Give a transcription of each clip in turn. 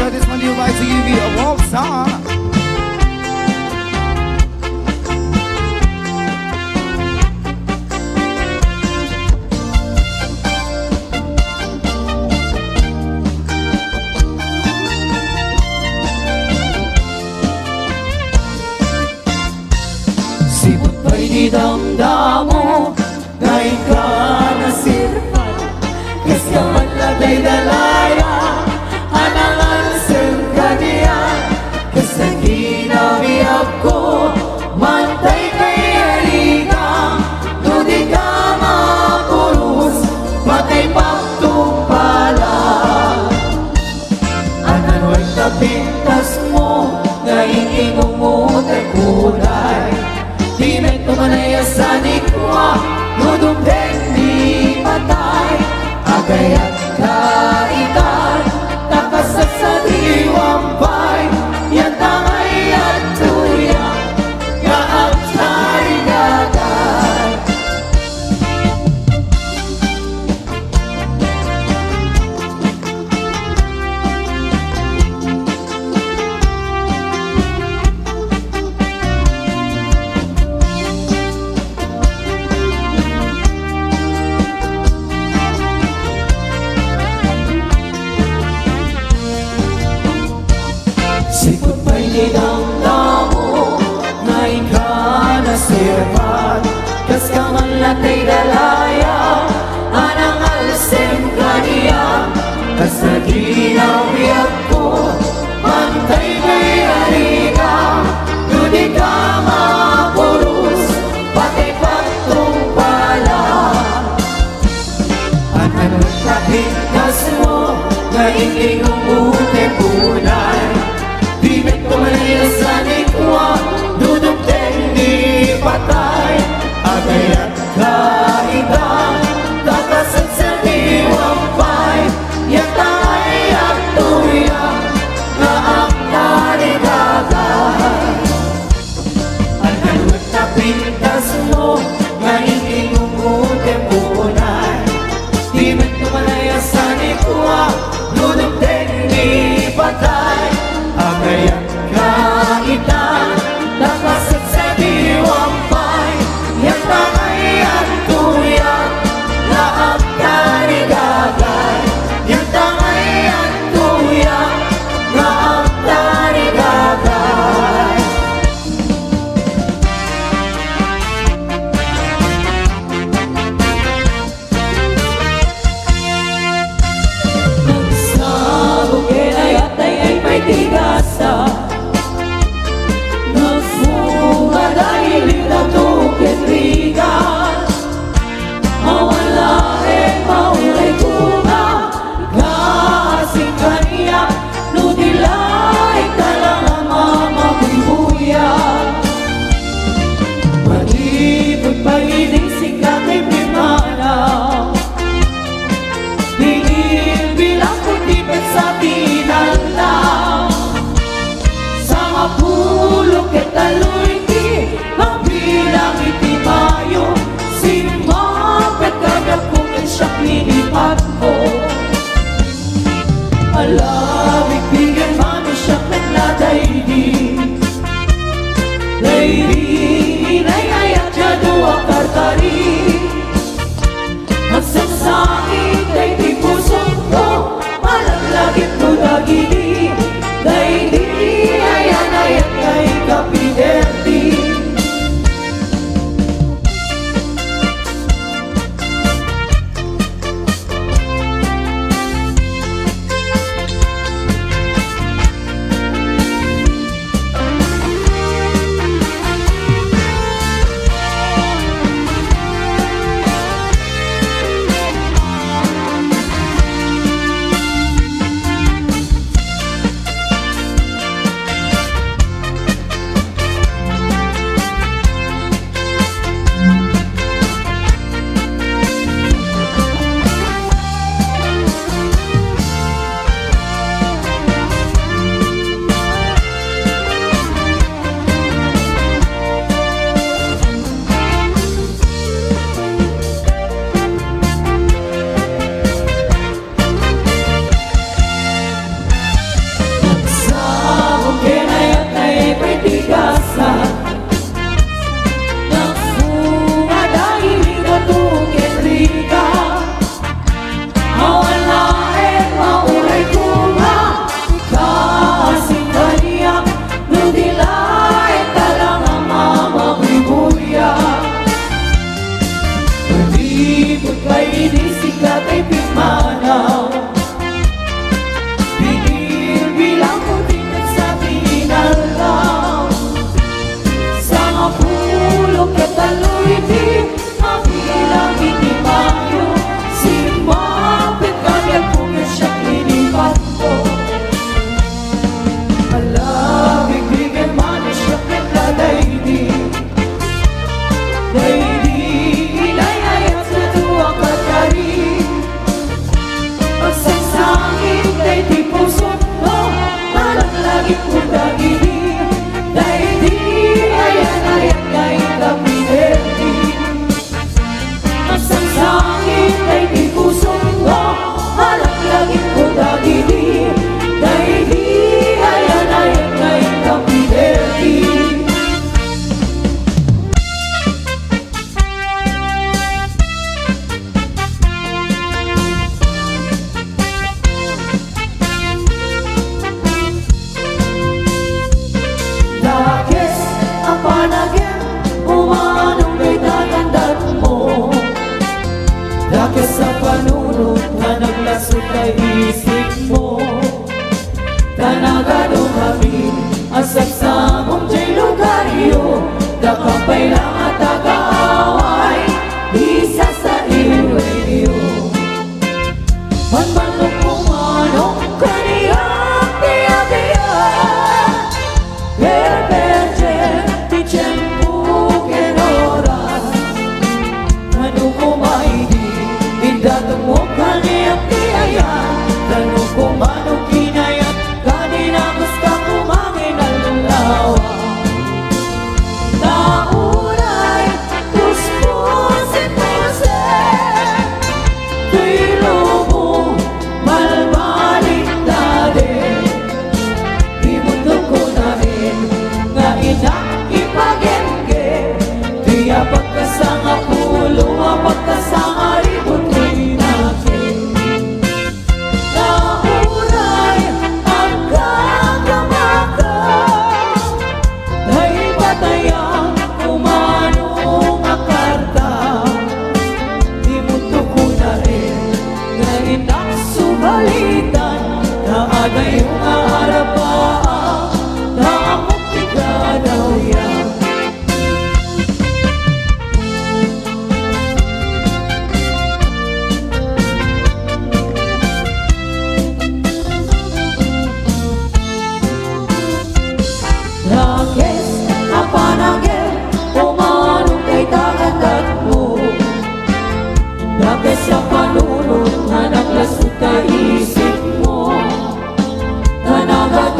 enjoy this one, you guys, to give you a walk song. Sipot ba'y di damdamo na ikaw na sirpan? Kas ka man latay dalaya anangan sengkania. Kas naginabiyak ko mantay kay aligang no di ka mapurus matay pagtupala. Anano'y kapintas mo na ikingumutan kulay. Di may tumanayasan ikwa, nudumdeng di patay. Agay at kaitan, takasat sa diwampay. Yan tangay at tuyak, yaak tayo gagay. Sikot ba'y dinamdamo na ikaw na sirpan? Kas ka man latay dalaya anang alsem kaniya. Kas naginawiyak ko mantay kay aliga di ka mapurus pati pagtumpala. Anano'y kapintas mo na ikingumuti punay. Di may tumalayasan ikwa, dudugteng di patay. Agay at kaitan, takasat sa diwampay. Yan tayo at tuyak na ang narigagay. Anano't napintas mo, na ikingumuti punay. Di may tumalayasan ikwa, dudugteng di patay. Agay at kaitan, takasat sa diwampay. Yan tangay at tuyak na ang tarigagay. Yan tangay at tuyak na ang tarigagay. Nagsabog ay atay ay may tigasa. Nagsunga dahil itatukit rigan. Mawala maulay bunga. Kasing kaniya nudilay talang mga bubuyan. Malibot pagiling sikat ay primana. Dingin bilang kutipin sa tinalaw. Sa mapulok at taloy di mabilang itimayo. Simapit kagap kong siya pinipat mo. Alamig bigyan mano siya petladay di. Lady inay ayat siya dua kartari. Magsasakit ay di pusong ko, malaglagit mo dagini. Lady ayan ayat kay kapiderti. isip mo. Tanaga kami asap sa mong jay lugaryo, dakapay lang at tagaaway, isa sa iyo. Manmanong kumanong kaniyang tiya-tiya, perpeche di tiyempo kenoras. Ano ko maigi, indatong mo kaniyang tiyaya, tanong ko manong kinayat, kanina gusto kumangin ang lulawa. Naunay, puspuse, tuwilo mo, malbalik na din. Di mundo ko na rin, nga inak ipagenge, diya pagkasanga pulo, pagkasanga ribon ko'y nakin. Naunay, ang kakamakaw, ay batayang umanong akarta. Di mundo ko na rin, nga inak subalitan, na agay yung aarapaan, na amok ikadaw yan. Rakes, apanagel, umanong kay tagadat mo. Rakes sa panunod, na naglasot ka isip mo. Tanaga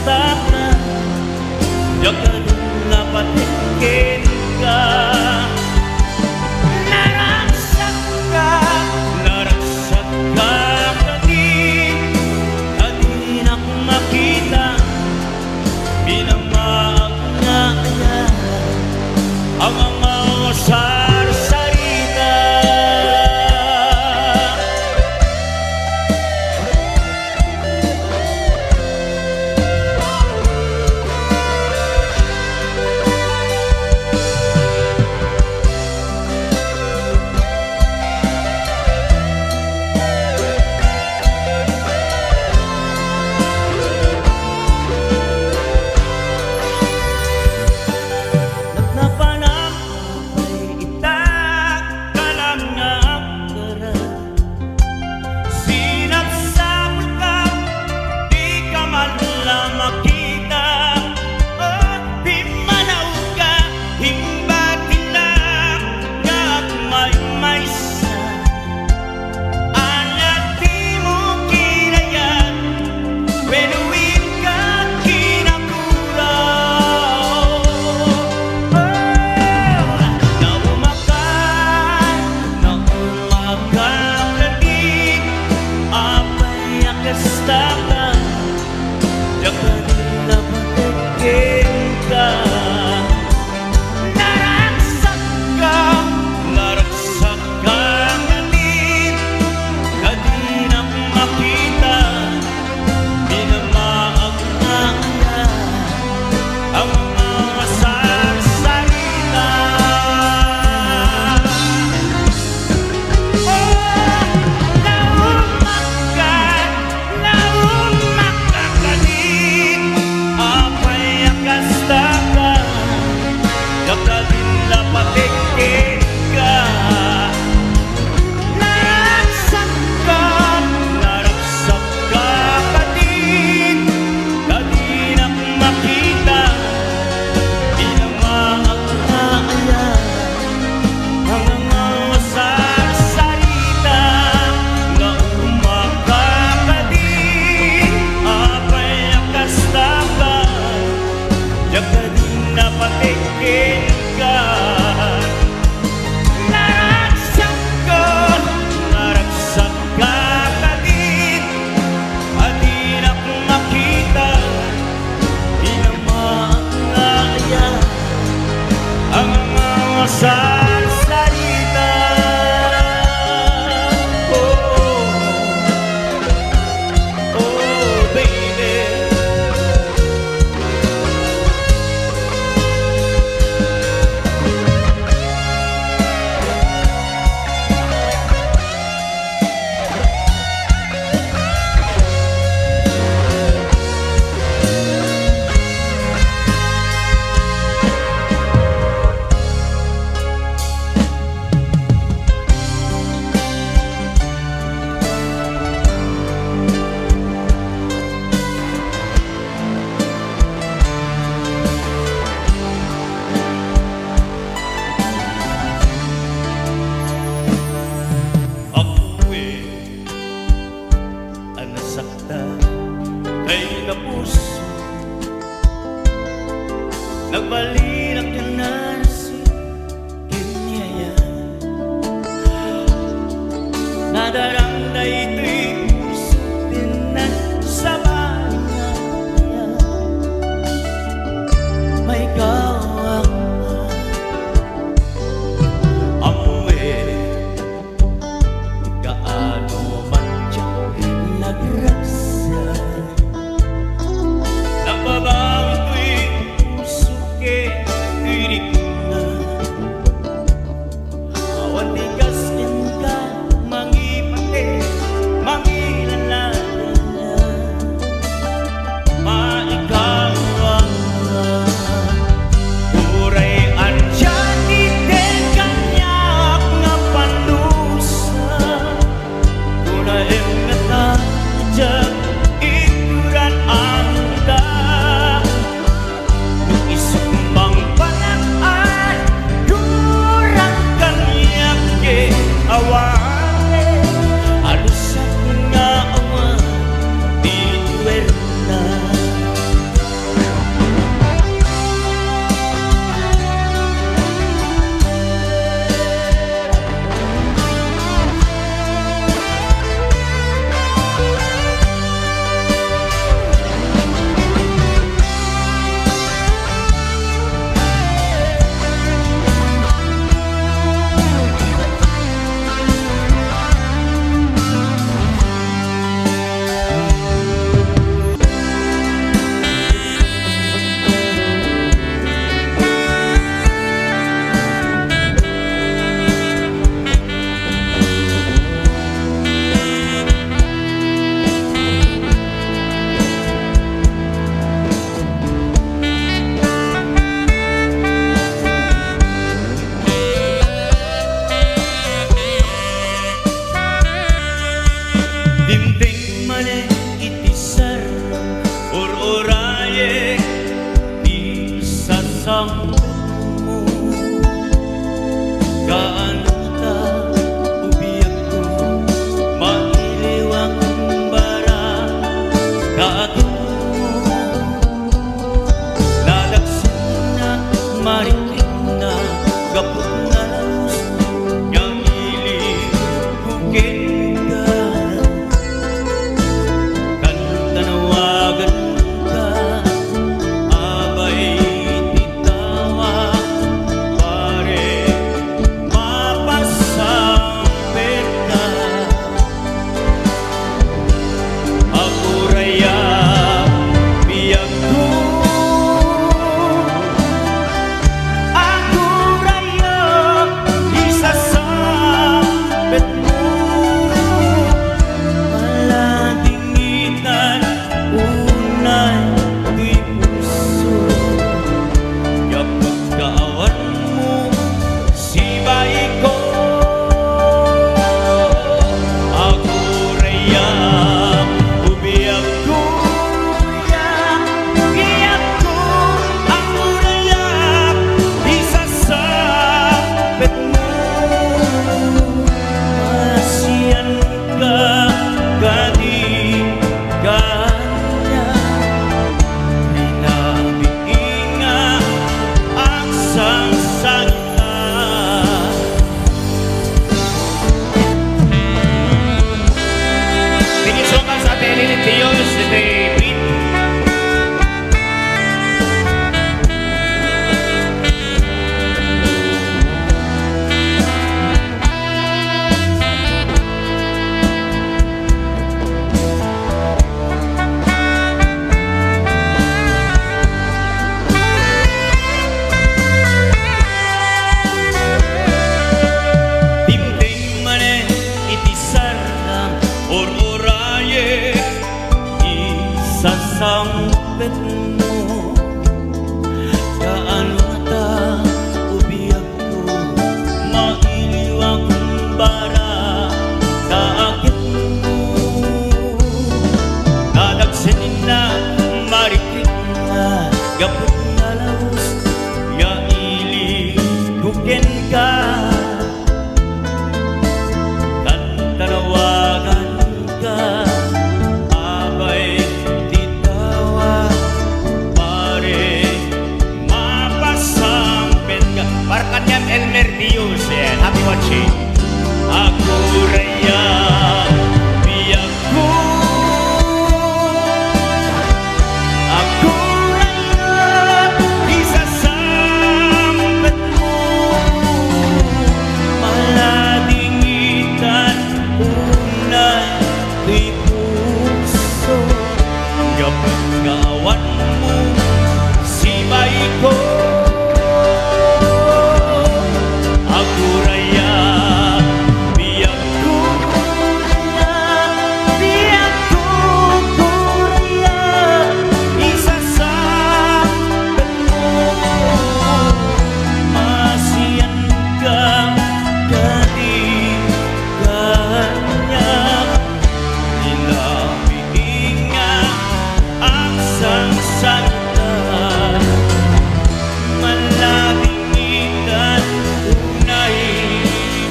kastaka Jaga dapat bikin ka Naragsak ka Kadi na kong makita Binamag na ang mga sarsarita sarsarita oh baby Kay kapuso Nagbalilak ka na si Kinyaya Nadarang na ito'y puso din na sa bayan May gawang amoy Gaano man diyang nagraksa Nagbabago ko'y puso ke isasambit mo. Gaano ta ubiyak ko, mailiw ang bara. Kaagin mo, nadagsin na, marinig na, gapot na laos, yang ilig bukid ka. Tanawagan ka, abay titawa, pare mapasampit ka. Ako raya biyak ko, ako raya isasambit mo. Maladingitan unay di puso, yapag kaawan mo sibay ko. Ako raya ubiyak ko, iyak ko. Ako raya isasabit mo. Masiyan ka, gadi kanya, inabiinga ang sangsangka. Thank you so much, Ate Eleni Tios, Ate Pete. Dingding manen iti sarang or-oraye, isasambit mo. Gaano ta ubiyak ko, mailiw ang bara. Kaagit mo, nadagsin na, marikit na, gapot na laos, ya iligukin ka. Tanawagan ka, abay titawa, pare mapasampit ka. Para kanyang Elmer Dios, happy watching. Ako raya biyak ko, ako raya isasambit mo. Maladingitan unay di puso, yapag kaawan mo sibay ko. Ako raya biyak ko, biyak ko. Ako raya isasambit mo. Masiyan ka, gadi kanya, inabiinga ang sangsangka. Maladingitan unay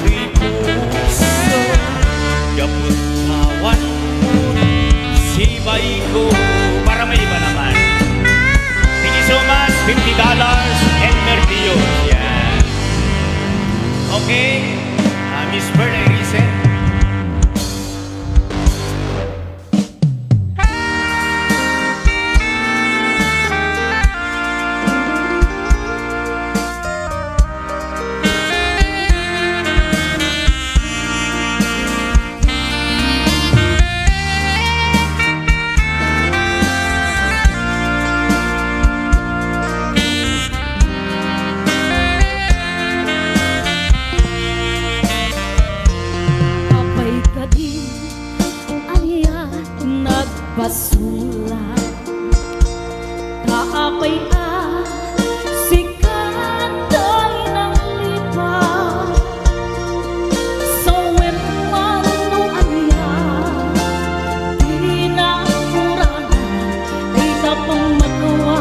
di puso, yapot kawan mo sibay ko. Para may iba naman. Thank you so much, $50, Elmer Dios. Yan. Okay, Miss Berna Erice. basulan kaapay sikat ay ng lipa sa weman no anya di na kurang di na pang magawa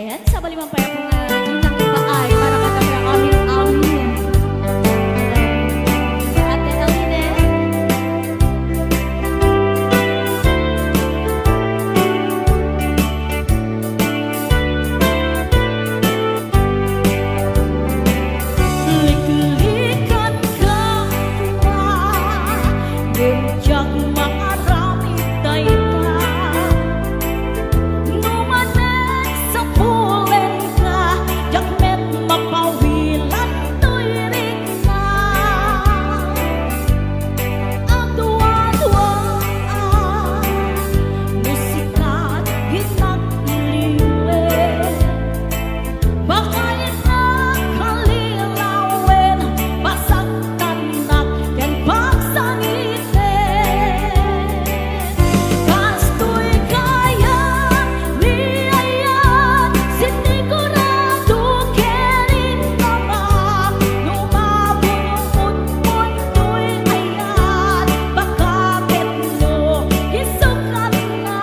Ayan, sa balimang paya po nga inang ibaay para katabi ang aming amin. Sa ate Aline. Lik-likan ka pa, Benjak makarami tayo. Numanen sa pulen ka, Jakmet mapawilan to'y rin na. Ang duwa-duwa, musikat hinag-iliwe. Baka inakalilawin, basag tanak, yan pagsangitin. Kasto'y kaya, liayan, sinigurado kerin naman. Numabunong mundo'y ayan, baka ketno, isukat na.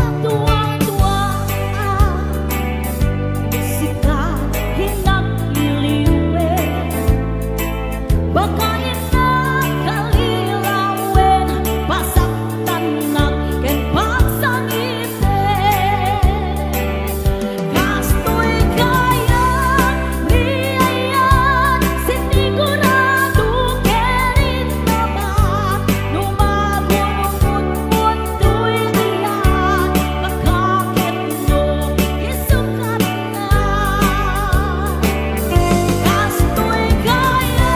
Ang tuwa-tuwa, musikat hinag-iliwe. Baka inakalilawin, basag tanak, yan pagsangitin. Kasto'y kaya, liayan, sinigurado kerin naman. Numabunong mundo'y ayan, baka ketno, isukat na. Kasto'y kaya,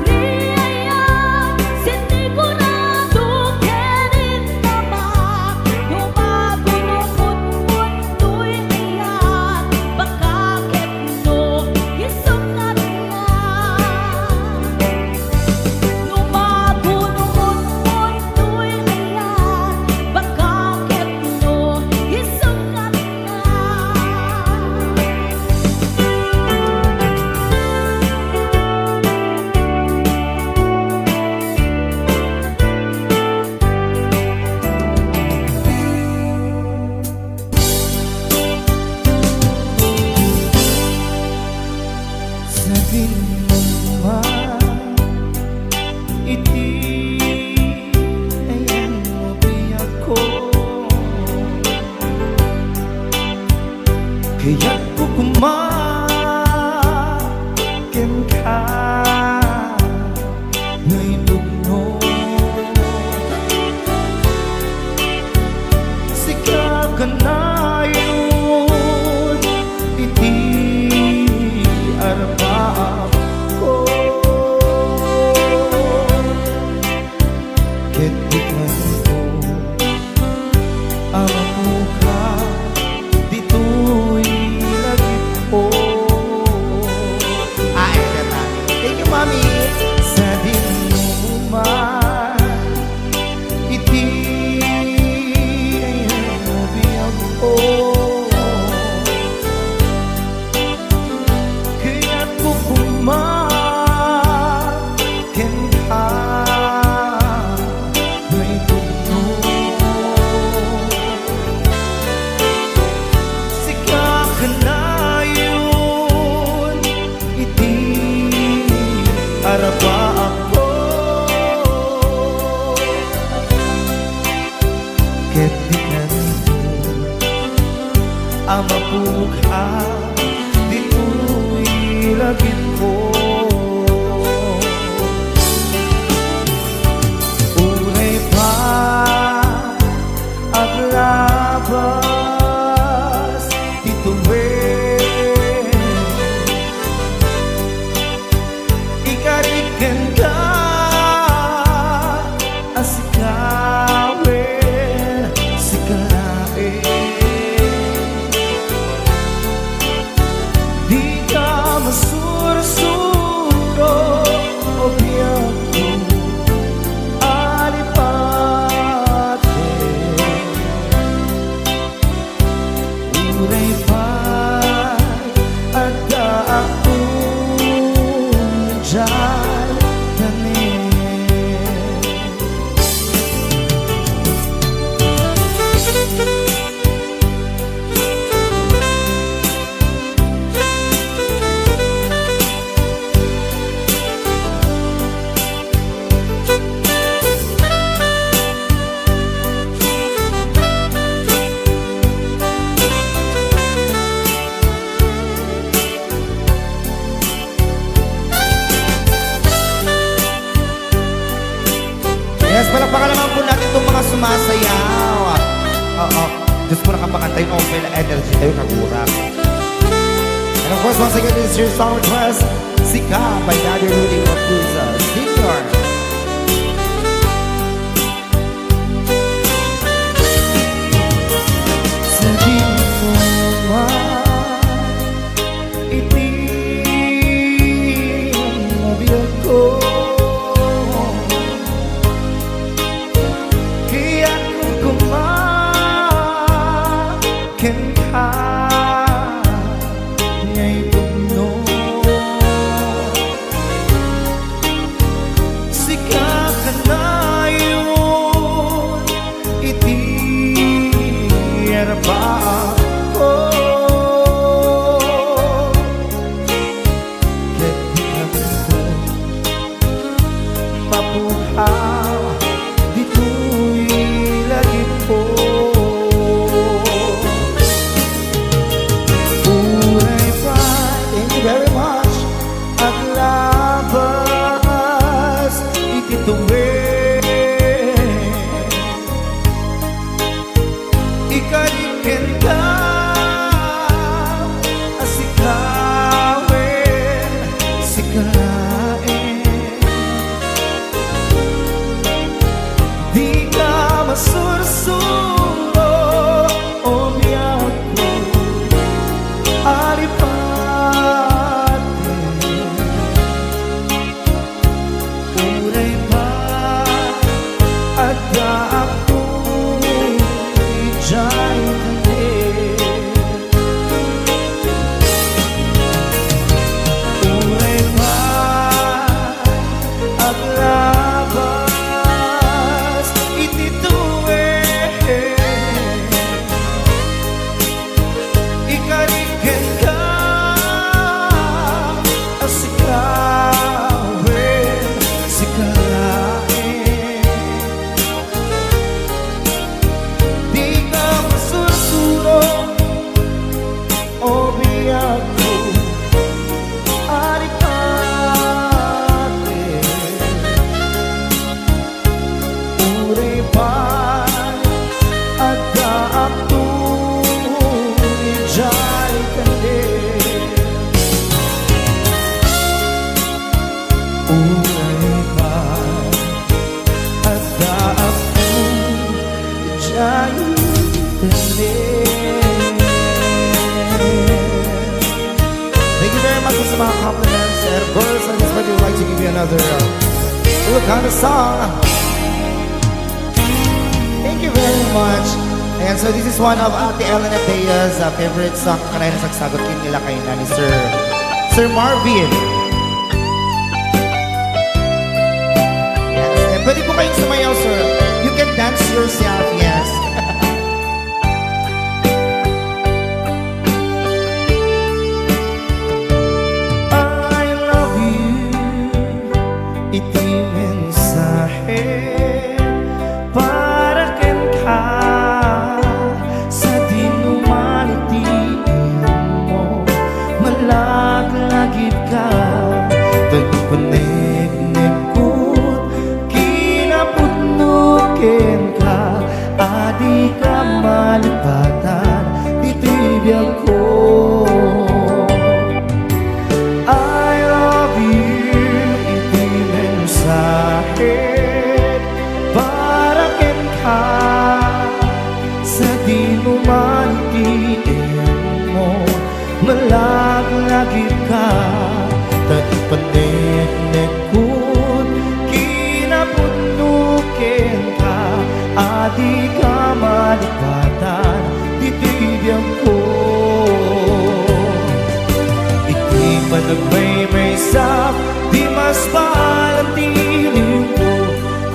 liayan, sinigurado kerin naman. Numabunong mundo'y ayan, baka ketno, isukat na. Numabunong mundo'y ayan, baka ketno, isukat na. Sabihin mo man, iti ayan mo biyak ko. Kaya't ko kumakim ka nga'y dugno. Sika ka na yun, iti arabak ko. Ket bigman ko ang mukha, dito'y lagip ko. Gata. Thank you, Mami. Sa dinuman, iti ayan mo biyag ko. Kaya't ko kumakin ka nga'y tugno. Sika ka na yun, iti araba ako. Ket di kanto ang mapukha, dito'y lagip ko. Unay pa aglabas, dito'y ikarikan ka sumasayaw. Oo. Diyos ko nakapakantay mo, may energy tayo kagurak. And of course, once again, this is your song request, Sika by Daddy Rudy Rapuza, Senior. Sabihin mo man, itim ang biyag ko. Kaya't kung kumakin ka, nga'y puno. Sika ka na yun, itim ba ako? Kaya't di ako mapuhaw, dito'y lagip ko. Uray pride, thank you very much. At labas, itituwin. Ikalikin ka, asikawin, sikalain. Di ka masursuro o biyak ko, alipatin. Uray pa at daak ko, ijay kanil. Uray pa at labas, itituwin. Ikalikin ka, asikawin, sikalain. Di ka masusuro o biyak ko, alipatin. Uray pa at daak tuloy jay kanil. Uray pa at daak tuloy jay kanil. Thank you very much for mga compliments. And of course, I just would like to give you another little kind of song. Thank you very much. And so this is one of Ate Ellen Atea's favorite song. Kanay na sagsagot yun nila kay na ni Sir Marvin. Yes. And pwede po kayong sumayaw, sir. You can dance yourself, yes. I love you, iti mensahe para ken ka sa dinumantiin mo, malaglagip ka, tagpanig-nigkot, kinaputnukin ka, adi ka malipatan, ditibiyag ko. I love you, iti mensahe para ken ka sa dinumantiin mo, malaglagip ka, tagpanig-nigkot, kinaputnukin ka, adi ka malipatan, ditibiyag ko. Iti managmay-may sa di mas palantiling ko,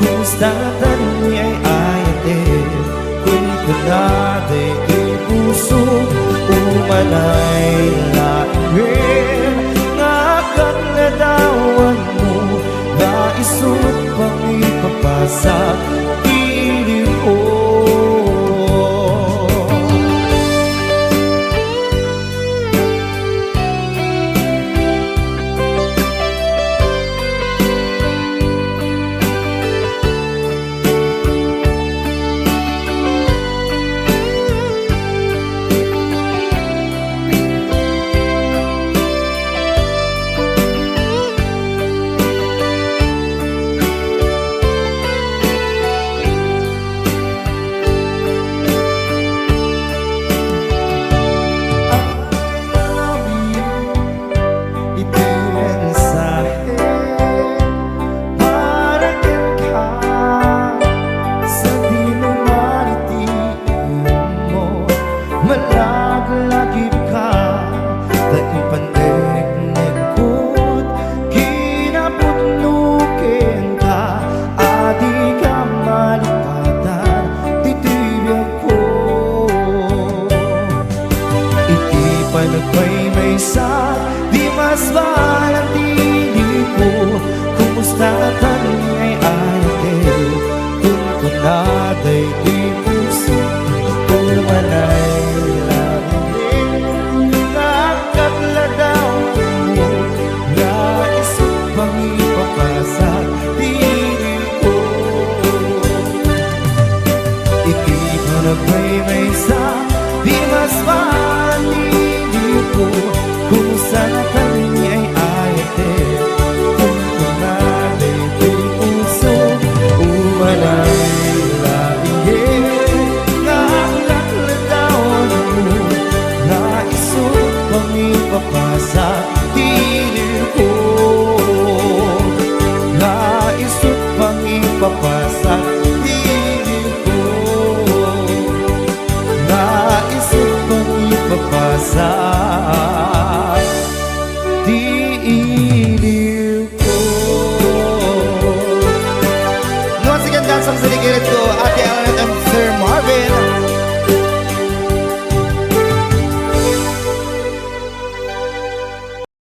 kustatan niya'y ayatin, kung kunaday kay puso, umanay lain, nga kang nadawan mo, naisot pang ipapasa, piling ko. may sa di mas balang dili ko. Kumusta kan ngay ate, kung kunaday di puso, kung manay langit, nakagladaw mo, nais bang ipapasa dili ko. Iti may sa di mas malili ko, kung saan kami ay ayate, kung kunaday di puso, umalay langit, nakagladaw mo, naisot bang ipapasa dili ko, naisot bang ipapasa